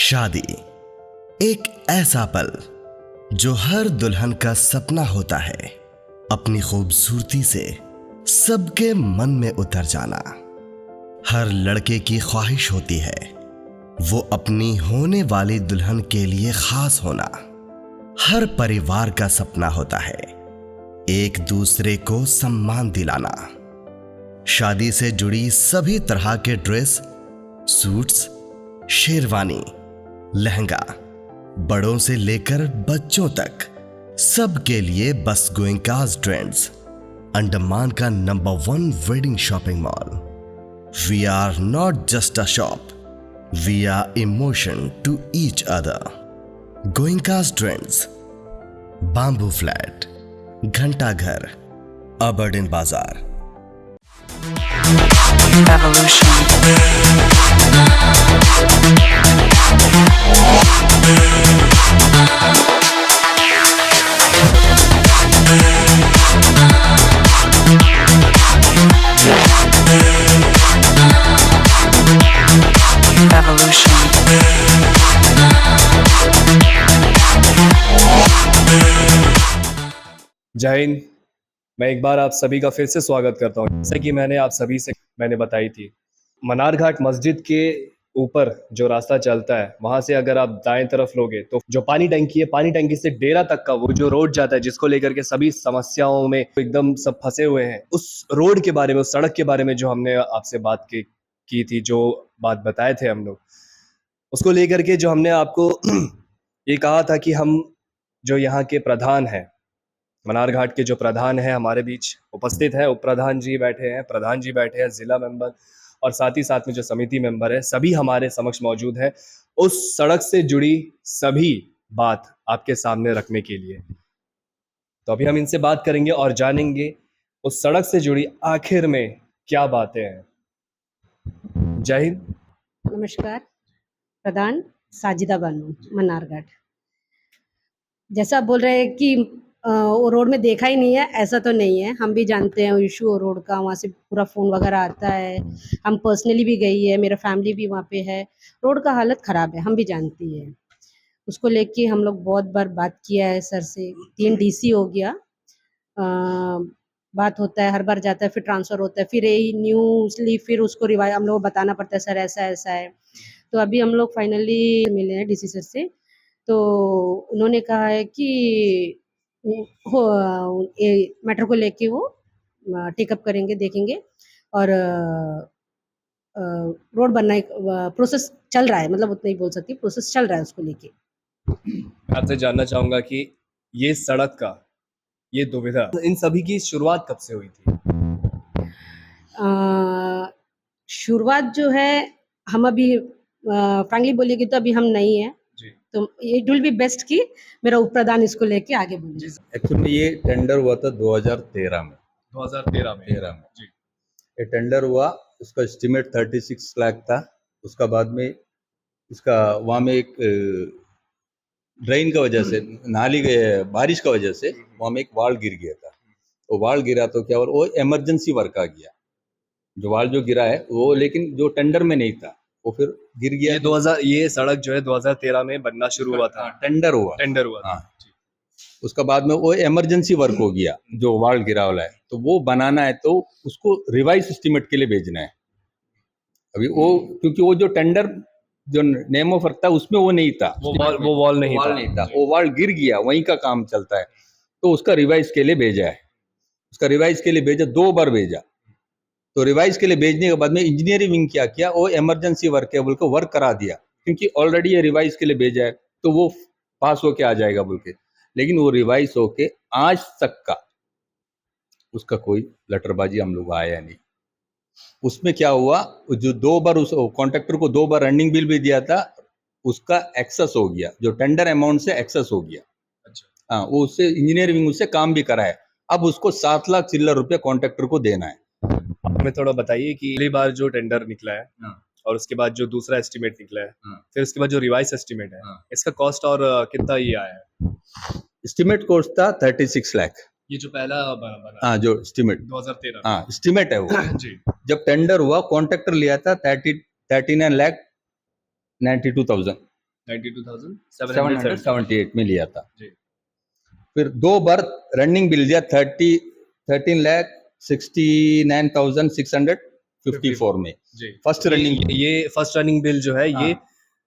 शादी एक ऐसा पल जो हर दुल्हन का सपना होता है, अपनी खूबसूरती से सबके मन में उतर जाना। हर लड़के की ख्वाहिश होती है वो अपनी होने वाली दुल्हन के लिए खास होना। हर परिवार का सपना होता है एक दूसरे को सम्मान दिलाना। शादी से जुड़ी सभी तरह के ड्रेस, सूट्स, शेरवानी, लहंगा, बड़ों से लेकर बच्चों तक सबके लिए बस गोइंकास ट्रेंड्स, अंडमान का number 1 wedding shopping mall. We are not just a shop, we are emotion to each other. Goenkas trends, Bamboo Flat, Ghanta Ghar, Aberdeen बाजार। जय हिंद। मैं एक बार आप सभी का फिर से स्वागत करता हूँ। जैसे कि मैंने आप सभी से बताई थी, मनार घाट मस्जिद के ऊपर जो रास्ता चलता है वहां से अगर आप दाएं तरफ लोगे तो जो पानी टंकी है, पानी टंकी से डेरा तक का वो जो रोड जाता है, जिसको लेकर के सभी समस्याओं में एकदम सब फंसे हुए हैं, उस रोड के बारे में, उस सड़क के बारे में जो हमने आपसे बात की थी, जो बात बताए थे हम लोग, उसको लेकर के जो हमने आपको ये कहा था कि हम जो यहाँ के प्रधान हैं, मनार घाट के जो प्रधान है हमारे बीच उपस्थित है, उप प्रधान जी बैठे हैं, प्रधान जी बैठे हैं, जिला मेंबर और साथ ही साथ में जो समिति मेंबर है, सभी हमारे समक्ष मौजूद है उस सड़क से जुड़ी सभी बात आपके सामने रखने के लिए। तो अभी हम इनसे बात करेंगे और जानेंगे उस सड़क से जुड़ी आखिर में क्या बातें हैं। जय हिंद। नमस्कार। प्रधान साजिदा बानू, मनार घाट। जैसा आप बोल रहे हैं कि वो रोड में देखा ही नहीं है, ऐसा तो नहीं है। हम भी जानते हैं इशू रोड का, वहाँ से पूरा फ़ोन वगैरह आता है। हम पर्सनली भी गई है, मेरा फैमिली भी वहाँ पे है। रोड का हालत ख़राब है, हम भी जानती है। उसको लेके हम लोग बहुत बार बात किया है सर से। 3 डीसी हो गया, बात होता है, हर बार जाता है, फिर ट्रांसफ़र होता है, फिर यही न्यूज़ली फिर उसको हम लोग को बताना पड़ता है, सर ऐसा-ऐसा है। तो अभी हम लोग फाइनली मिले हैं डीसी सर से, तो उन्होंने कहा है कि हो ये मैटर को लेके वो टेकअप करेंगे, देखेंगे और रोड बनना एक प्रोसेस चल रहा है, मतलब उतना ही बोल सकती हूँ, प्रोसेस चल रहा है उसको लेके। मैं आपसे जानना चाहूंगा कि ये सड़क का, ये दुविधा, इन सभी की शुरुआत कब से हुई थी? शुरुआत जो है, हम अभी फ्रैंकली बोलिएगी तो अभी हम नहीं है, तो इट विल बी बेस्ट कि मेरा उप प्रधान इसको लेके आगे बोले। एक्चुअली ये टेंडर हुआ था 2013 में। 2013 में जी। ये टेंडर हुआ, उसका एस्टिमेट 36 लाख था। उसका बाद में इसका वहाँ में एक ड्रेन का वजह से, नाली बारिश का वजह से वहाँ में एक वाल गिर गया था। तो वाल गिरा तो क्या हुआ, वो इमरजेंसी वर्क आ गया। जो वाल जो गिरा है वो, लेकिन जो टेंडर में नहीं था, वो फिर गिर गया। ये सड़क जो है 2013 में बनना शुरू हुआ था। टेंडर हुआ था। उसका बाद में वो इमरजेंसी वर्क हो गया, जो वाल गिरा वाला है, तो वो बनाना है, तो उसको रिवाइज एस्टीमेट के लिए भेजना है अभी वो, क्योंकि वो जो टेंडर जो नेम ऑफ वर्क था उसमें वो नहीं था, वो वॉल नहीं था। वो वाल गिर गया, वहीं का काम चलता है, तो उसका रिवाइज के लिए भेजा है। उसका रिवाइज के लिए भेजा, 2 बार भेजा। तो रिवाइज के लिए भेजने के बाद में इंजीनियरिंग विंग क्या किया, वो इमरजेंसी वर्क है बोल के वर्क करा दिया, क्योंकि ऑलरेडी ये रिवाइज के लिए भेजा है तो वो पास होके आ जाएगा बोल के। लेकिन वो रिवाइज होके आज तक का उसका कोई लेटरबाजी हम लोग आया नहीं। उसमें क्या हुआ, जो 2 बार उस कॉन्ट्रैक्टर को 2 बार रनिंग बिल भी दिया था, उसका एक्सेस हो गया, जो टेंडर अमाउंट से एक्सेस हो गया। अच्छा। हाँ, वो उससे इंजीनियरिंग उससे काम भी करा है। अब उसको 7 लाख चिल्लर रुपया कॉन्ट्रैक्टर को देना है। हमें थोड़ा बताइए कि पहली बार जो टेंडर निकला है और उसके बाद जो दूसरा एस्टीमेट निकला है, फिर उसके बाद जो रिवाइज एस्टीमेट है, इसका कॉस्ट और कितना ये आया है? एस्टीमेट कॉस्ट था 36 लाख। ये जो पहला बना हाँ, जो एस्टीमेट 2013 हाँ एस्टीमेट है वो जी। जब टेंडर हुआ, कॉन्ट्रैक्टर लिया था 39 लाख 92,000 92,770 778 में लिया था। जी फिर 2 बार रनिंग बिल दिया 13,69,654 में। जी फर्स्ट रनिंग ये फर्स्ट रनिंग बिल जो है ये हाँ।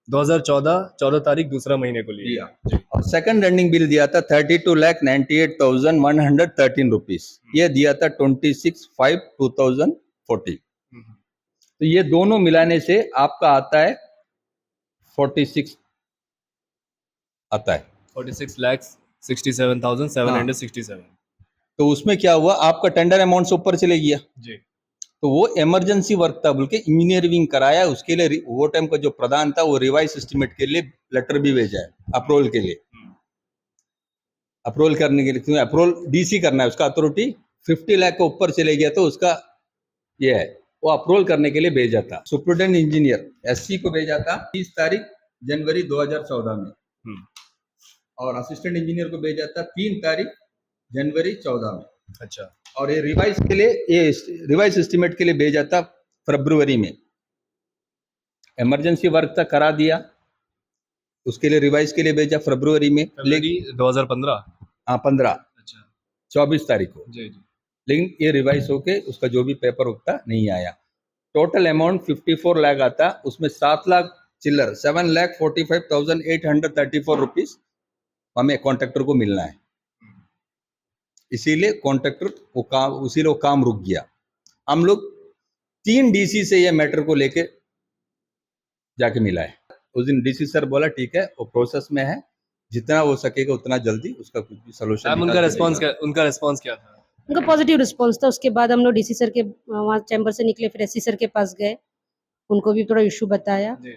2014 तारीख दूसरा महीने को लिया लिया जी और सेकंड रनिंग बिल दिया था 32,98,113 रुपीस। ये दिया था 26/5/2014। तो ये दोनों मिलाने से आपका आता है 46 आता है। 46,67,767 तो उसमें क्या हुआ, आपका टेंडर अमाउंट से ऊपर चले गया। जी तो वो इमरजेंसी वर्क था बोल के इंजीनियरिंग कराया, उसके लिए वो टाइम का जो प्रधान था वो रिवाइज एस्टिमेट के लिए लेटर भी भेजा है अप्रूवल के लिए, अप्रूवल करने के लिए, क्योंकि अप्रूवल डीसी करना है, उसका अथॉरिटी 50 लाख के ऊपर चले गया तो उसका ये है, वो अप्रूवल करने के लिए भेजा था। सुप्रिटेंडेंट इंजीनियर एससी को भेजा था 30 तारीख जनवरी 2014 में और असिस्टेंट इंजीनियर को भेजा था 3 तारीख जनवरी 14 में। अच्छा और ये रिवाइज के लिए, ये रिवाइज एस्टिमेट के लिए भेजा था फरवरी में। इमरजेंसी वर्क था करा दिया, उसके लिए रिवाइज के लिए भेजा फरवरी में, फरवरी 2015 हाँ 15 अच्छा 24 तारीख को। जी जी लेकिन ये रिवाइज होके उसका जो भी पेपर उठता नहीं आया। टोटल अमाउंट 54 लाख आता, उसमें 7 लाख चिल्लर 7,45,834 रुपीज हमें कॉन्ट्रैक्टर को मिलना है। इसीलिए कॉन्ट्रैक्टर वो काम रुक गया। हम लोग 3 डीसी से ये मैटर को लेके जाके मिला है। उस दिन डीसी सर बोला ठीक है वो प्रोसेस में है, जितना हो सकेगा उतना जल्दी उसका कुछ भी सोल्यूशन। मैम उनका रिस्पांस क्या था? उनका पॉजिटिव रिस्पॉन्स था। उसके बाद हम लोग डीसी सर के वहाँ चैम्बर से निकले, फिर एससी सर के पास गए, उनको भी थोड़ा इशू बताया। जी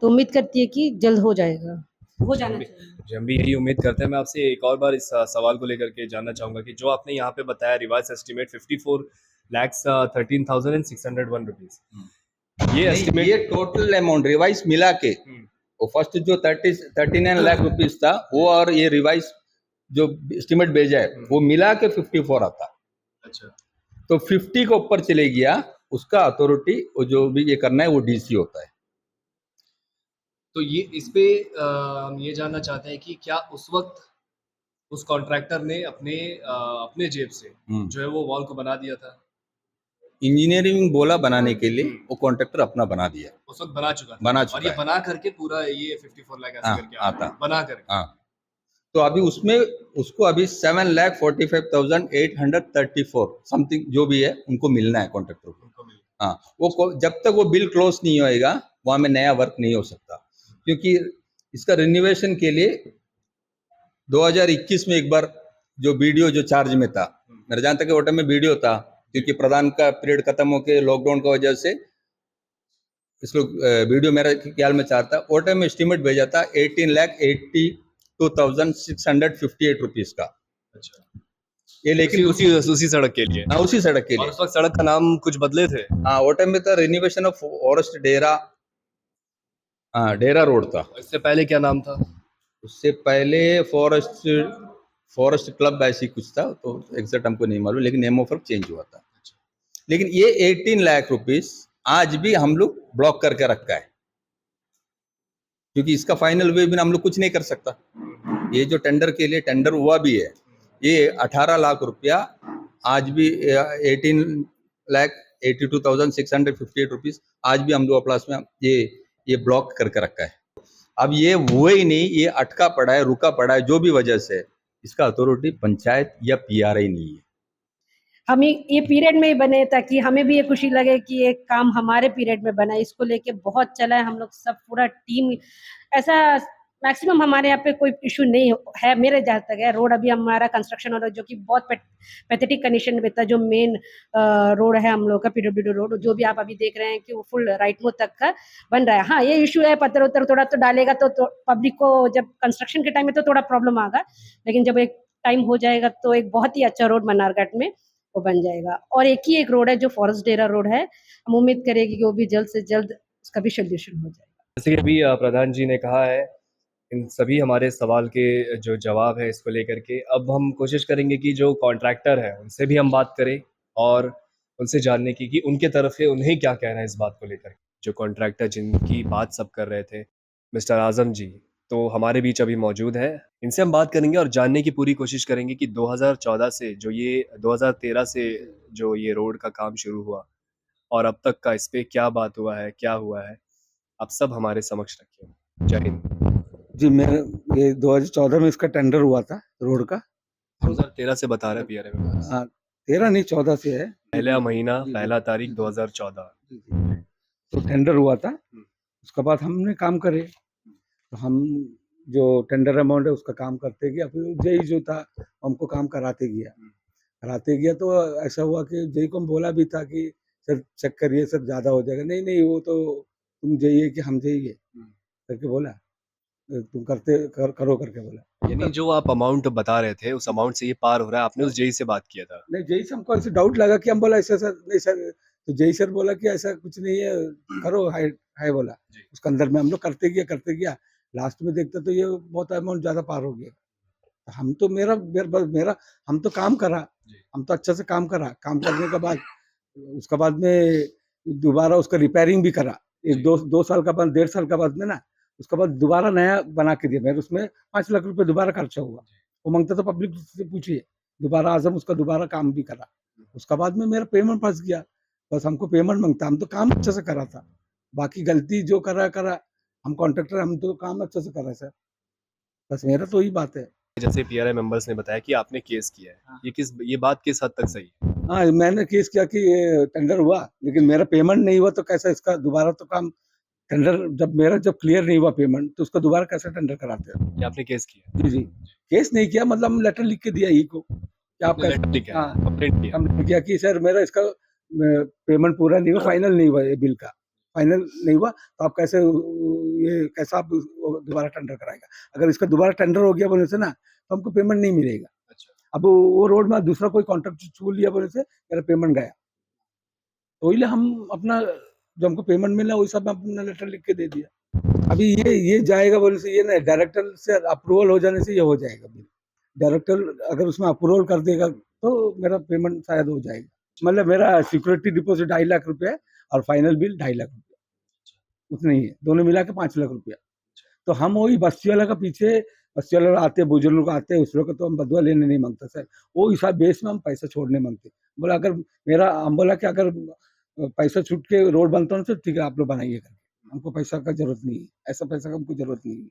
तो उम्मीद करती है कि जल्द हो जाएगा, हो जाना चाहिए। जी, हम भी यही उम्मीद करते हैं। मैं आपसे एक और बार इस सवाल को लेकर के जानना चाहूंगा कि जो आपने यहाँ पे बताया रिवाइज एस्टिमेट 54,13,601 रुपीज, ये एस्टिमेट ये टोटल अमाउंट रिवाइज मिला के वो फर्स्ट जो 39 लाख रुपीस था वो और ये रिवाइज जो एस्टिमेट भेजा है वो मिला के 54 आता। अच्छा तो 50 के ऊपर चले गया, उसका अथॉरिटी वो जो भी ये करना है वो डीसी होता है। तो ये इस पे हम ये जानना चाहते हैं कि क्या उस वक्त उस कॉन्ट्रैक्टर ने अपने जेब से जो है वो वॉल को बना दिया था? इंजीनियरिंग बोला बनाने के लिए, वो कॉन्ट्रैक्टर अपना बना दिया, उस वक्त बना चुका था बना और चुका ये है। बना करके पूरा ये 54 लाख ऐसे हाँ, करके आता। बना करके हाँ तो अभी उसमें उसको अभी 7,45,834 समथिंग जो भी है उनको मिलना है कॉन्ट्रैक्टर को। उनको मिल हाँ जब तक वो बिल क्लोज नहीं होएगा वहां में नया वर्क नहीं हो सकता, क्योंकि इसका रिन्यूएशन के लिए 2021 में एक बार जो वीडियो जो चार्ज में था, मेरे जहाँ तक वो टाइम में वीडियो था, क्योंकि प्रधान का पीरियड खत्म होकर लॉकडाउन की वजह से इसको वीडियो मेरा ख्याल में चार था, वो टाइम में एस्टिमेट भेजा था 18,82,658 रुपीज का। अच्छा ये लेकिन उसी सड़क के लिए हाँ उसी सड़क के और लिए। उस वक्त सड़क का नाम कुछ बदले थे। हाँ वो टाइम में था रिनोवेशन ऑफ फॉरेस्ट डेरा, हाँ डेरा रोड था। इससे पहले क्या नाम था? उससे पहले फॉरेस्ट क्लब ऐसी कुछ था, तो एग्जैक्ट हमको नहीं मालूम, लेकिन नेम ऑफ वर्क चेंज हुआ था। लेकिन ये 18 लाख रुपीस आज भी हम लोग ब्लॉक करके रखा है, क्योंकि इसका फाइनल वे भी हम लोग कुछ नहीं कर सकता। ये जो टेंडर के लिए टेंडर हुआ भी है, ये 18 लाख रुपया आज भी 18,82,658 रुपीस आज भी हम लोग प्लस में ये ब्लॉक करके रखा है। अब ये हुआ ही नहीं, ये अटका पड़ा है, रुका पड़ा है, जो भी वजह से इसका अथॉरिटी पंचायत या पीआरआई नहीं है। हम ये पीरियड में ही बने ताकि हमें भी ये खुशी लगे कि ये काम हमारे पीरियड में बना। इसको लेके बहुत चला है, हम लोग सब पूरा टीम ऐसा मैक्सिमम हमारे यहाँ पे कोई इशू नहीं है मेरे जहाँ तक है। रोड अभी हमारा कंस्ट्रक्शन हो रहा है जो कि बहुत पैथेटिक कंडीशन में था। जो मेन रोड है हम लोग का पीडब्ल्यूडी रोड, जो भी आप अभी देख रहे हैं कि वो फुल राइट मोड तक का बन रहा है। हाँ ये इशू है, पत्थर उत्तर थोड़ा तो डालेगा तो पब्लिक को जब कंस्ट्रक्शन के टाइम में तो थोड़ा प्रॉब्लम आएगा, लेकिन जब एक टाइम हो जाएगा तो एक बहुत ही अच्छा रोड मन्नारघाट में वो बन जाएगा। और एक रोड है जो फॉरेस्ट डेरा रोड है, हम उम्मीद करेंगे कि वो भी जल्द से जल्द उसका भी सोल्यूशन हो जाएगा। जैसे कि अभी प्रधान जी ने कहा है, इन सभी हमारे सवाल के जो जवाब है इसको लेकर के, अब हम कोशिश करेंगे कि जो कॉन्ट्रैक्टर है उनसे भी हम बात करें और उनसे जानने की कि उनके तरफ से उन्हें क्या कहना है इस बात को लेकर। जो कॉन्ट्रैक्टर जिनकी बात सब कर रहे थे मिस्टर आजम जी तो हमारे बीच अभी मौजूद हैं। इनसे हम बात करेंगे और जानने की पूरी कोशिश करेंगे कि 2014 से जो ये 2013 से जो ये रोड का काम शुरू हुआ और अब तक का इस पे क्या बात हुआ है, क्या हुआ है, आप सब हमारे समक्ष रखिए। जय हिंद। जी, मैं ये 2014 में इसका टेंडर हुआ था रोड का। 2013 से बता रहे पीआरए में, 13 नहीं 14 से है। पहला महीना, जी, जी, पहला तारीख जी, 2014। जी, जी। तो टेंडर हुआ था, उसके बाद हमने काम करे। तो हम जो टेंडर अमाउंट है उसका काम करते गया, फिर जेई जो था हमको काम कराते गया। तो ऐसा हुआ कि जेई को हम बोला भी था कि सर चेक करिए सर, ज़्यादा हो जाएगा। नहीं, नहीं, वो तो तुम जेई है कि हम जेई है करके बोला। तुम करो करके बोला। यानी जो आप अमाउंट बता रहे थे, उस अमाउंट से ये पार हो रहा है, आपने उस जेई से बात किया था? नहीं, जेई से हमको ऐसे डाउट लगा कि हम बोला ऐसा सर, नहीं सर। तो जेई सर बोला कि ऐसा कुछ नहीं है, करो, हाय बोला। जी। उसके अंदर में हम लोग करते गया। लास्ट में देखते तो ये बहुत अमाउंट ज़्यादा पार हो गया। तो हम तो मेरा हम तो काम करा, जी। हम तो अच्छे से काम करा। काम करने के बाद उसके बाद में दोबारा उसका रिपेयरिंग भी करा। जी। 2 साल का बाद, 1.5 साल का बाद में ना, उसके बाद दोबारा नया बना के दिया। मेरे उसमें 5 लाख रुपए दोबारा खर्चा हुआ। वो माँगता तो पब्लिक से पूछिए। दोबारा आज़म उसका दोबारा काम भी करा। उसके बाद में मेरा पेमेंट फँस गया। बस हमको पेमेंट माँगता, हम तो काम अच्छे से करा था। बाकी गलती जो करा। हम कॉन्ट्रैक्टर, हम तो काम अच्छे से करा सर। बस मेरा तो यही बात है। जैसे पीआरआई मेंबर्स ने बताया कि आपने केस किया है, हाँ। ये बात किस हद तक सही है? हाँ, मैंने केस किया कि ये टेंडर हुआ, लेकिन मेरा पेमेंट नहीं हुआ, तो कैसा इसका दोबारा तो काम टेंडर जब क्लियर नहीं हुआ पेमेंट, तो उसका दोबारा कैसे टेंडर कराते हैं? ये आपने केस किया? जी, जी। केस नहीं किया, मतलब हम लेटर लिख के दिया ई को कि आप आपने कैसे। लेटर लिखा है, हाँ, कंप्लेंट किया? हमने किया कि सर मेरा इसका पेमेंट पूरा नहीं हुआ, फाइनल नहीं हुआ ये बिल का। फाइनल नहीं हुआ, तो आप कैसे ये कैसा आप दोबारा टेंडर कराएगा? अगर इसका दोबारा टेंडर हो गया बोले से ना, तो हमको पेमेंट नहीं मिलेगा। अच्छा। अब वो रोड में दूसरा कोई कॉन्ट्रैक्ट छू लिया बोले से, मेरा पेमेंट गया। तो इसलिए हम अपना जो हमको पेमेंट मिला, वही सब अपना लेटर लिख के दे दिया। अभी ये जाएगा बोले से, ये नहीं, डायरेक्टर से अप्रूवल हो जाने से ये हो जाएगा बिल। डायरेक्टर अगर उसमें अप्रूवल कर देगा, तो मेरा पेमेंट शायद हो जाएगा। मतलब मेरा सिक्योरिटी डिपॉजिट 2.5 लाख रुपया है और फाइनल बिल 2.5 लाख रुपया, उतना ही है। दोनों मिला के 5 लाख रुपया। तो हम वही बस्ती वाला का पीछे, बस्ती वाला आते हैं, बुजुर्ग लोग आते हैं, उस लोग का तो हम बदला लेने नहीं मांगता सर। वो हिसाब बेस में हम पैसा छोड़ने मांगते। बोला अगर मेरा, हम बोला कि अगर पैसा छूट के रोड बनता है तो ठीक है, आप लोग बनाइए करके। हमको पैसा का जरूरत नहीं है, ऐसा पैसा का हमको जरूरत नहीं है।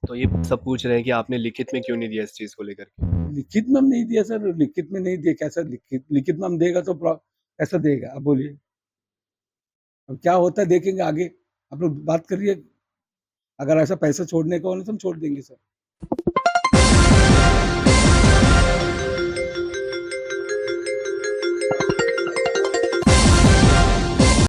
तो ये सब पूछ रहे हैं कि आपने लिखित में क्यों नहीं दिया इस चीज़ को लेकर के? लिखित में हम नहीं दिया सर, लिखित में नहीं दिया। कैसा लिखित में हम देगा तो कैसा देगा? आप बोलिए। अब क्या होता है देखेंगे आगे। आप लोग बात करिए। अगर ऐसा पैसा छोड़ने का हो ना, तो हम छोड़ देंगे सर।